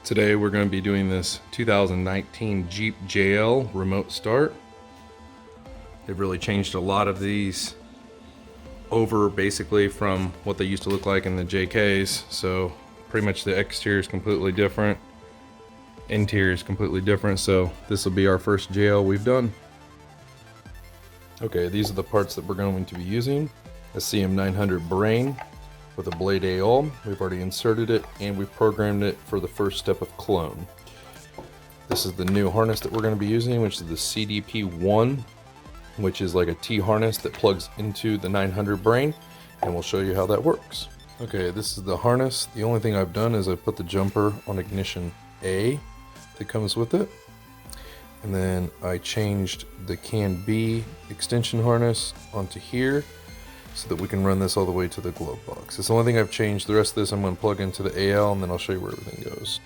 Today we're going to be doing this 2019 Jeep JL remote start. They've really changed a lot of these over basically from what they used to look like in the JKs. So pretty much the exterior is completely different. Interior is completely different. So this will be our first JL we've done. Okay, these are the parts that we're going to be using. A CM900 brain with a blade AL. We've already inserted it and we've programmed it for the first step of clone. This is the new harness that we're going to be using, which is the CDP1, which is like a T harness that plugs into the 900 brain, and we'll show you how that works. Okay, this is the harness. The only thing I've done is I put the jumper on ignition A that comes with it, and then I changed the CAN B extension harness onto here so that we can run this all the way to the glove box. It's the only thing I've changed. The rest of this I'm going to plug into the AL, and then I'll show you where everything goes.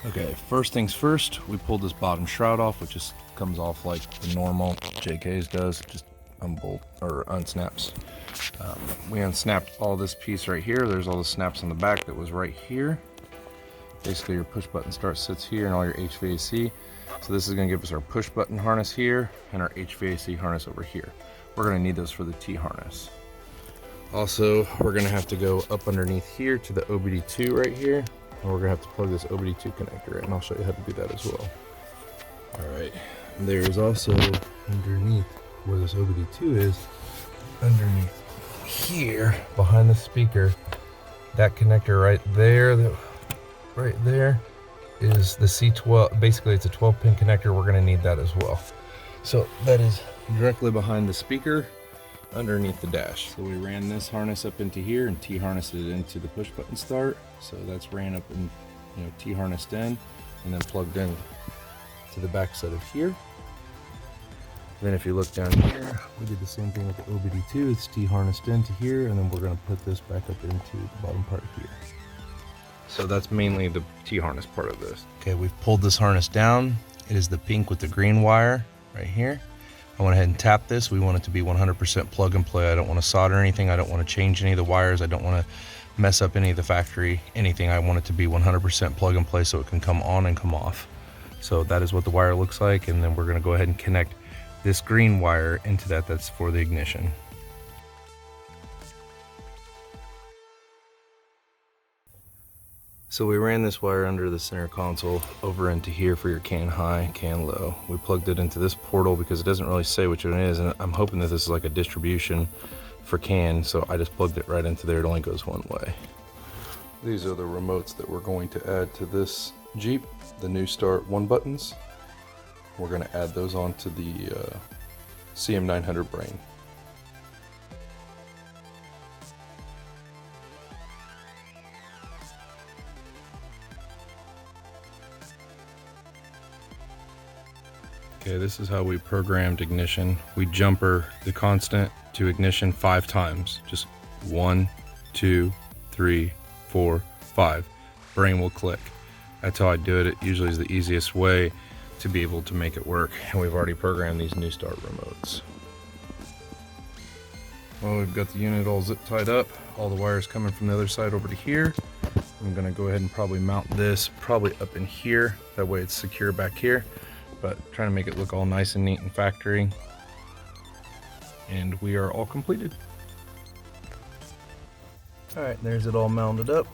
Okay, first things first, we pulled this bottom shroud off, which just comes off like the normal JKs does, just unbolt or unsnaps. We unsnapped all this piece right here. There's all the snaps on the back that was right here. Basically your push button start sits here and all your HVAC. So this is gonna give us our push button harness here and our HVAC harness over here. We're gonna need those for the T harness. Also, we're gonna have to go up underneath here to the OBD2 right here. And we're gonna have to plug this OBD2 connector in, and I'll show you how to do that as well. All right, there's also underneath where this OBD2 is, underneath here behind the speaker, that connector right there, is the C12. Basically, it's a 12-pin connector. We're gonna need that as well. So that is directly behind the speaker, underneath the dash. So we ran this harness up into here and T-harnessed it into the push button start. So that's ran up and T-harnessed in and then plugged in to the back side of here. Then if you look down here, we did the same thing with the OBD2. It's T-harnessed into here, and then we're gonna put this back up into the bottom part here. So that's mainly the T-harness part of this. Okay, we've pulled this harness down. It is the pink with the green wire right here. I went ahead and tapped this. We want it to be 100% plug and play. I don't want to solder anything. I don't want to change any of the wires. I don't want to mess up any of the factory, anything. I want it to be 100% plug and play so it can come on and come off. So that is what the wire looks like. And then we're going to go ahead and connect this green wire into that. That's for the ignition. So we ran this wire under the center console over into here for your CAN high, CAN low. We plugged it into this portal because it doesn't really say which one it is, and I'm hoping that this is like a distribution for CAN, so I just plugged it right into there. It only goes one way. These are the remotes that we're going to add to this Jeep, the Nustart 1 buttons. We're going to add those onto the CM900 brain. Okay, this is how we programmed ignition. We jumper the constant to ignition 5 times. Just 1, 2, 3, 4, 5. Brain will click. That's how I do it. It usually is the easiest way to be able to make it work. And we've already programmed these Nustart remotes. Well, we've got the unit all zip tied up. All the wires coming from the other side over to here. I'm gonna go ahead and probably mount this probably up in here. That way it's secure back here. But trying to make it look all nice and neat and factory. And we are all completed. All right, there's it all mounted up.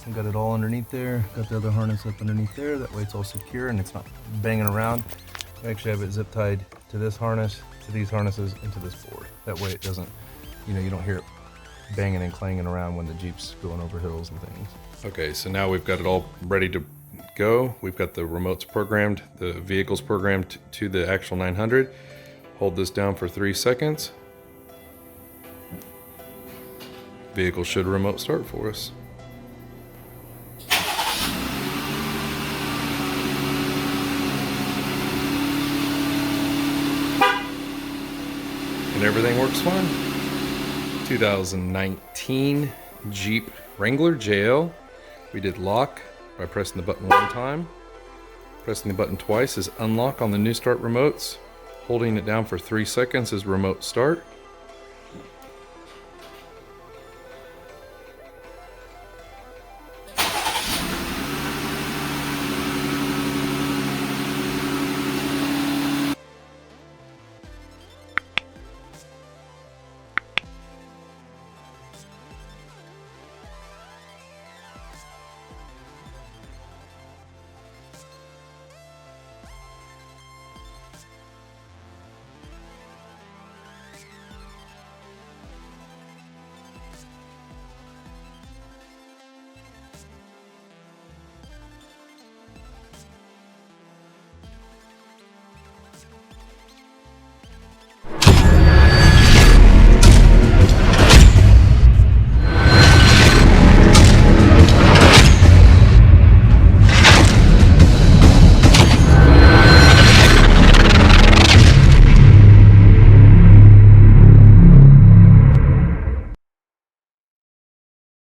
I got it all underneath there. Got the other harness up underneath there. That way it's all secure and it's not banging around. I actually have it zip tied to this harness, to these harnesses, and to this board. That way it doesn't, you don't hear it banging and clanging around when the Jeep's going over hills and things. Okay, so now we've got it all ready to go. We've got the remotes programmed, the vehicles programmed to the actual 900. Hold this down for 3 seconds. Vehicle should remote start for us. everything works fine. 2019 Jeep Wrangler JL. We did lock by pressing the button one time. Pressing the button twice is unlock on the Nustart remotes. Holding it down for 3 seconds is remote start.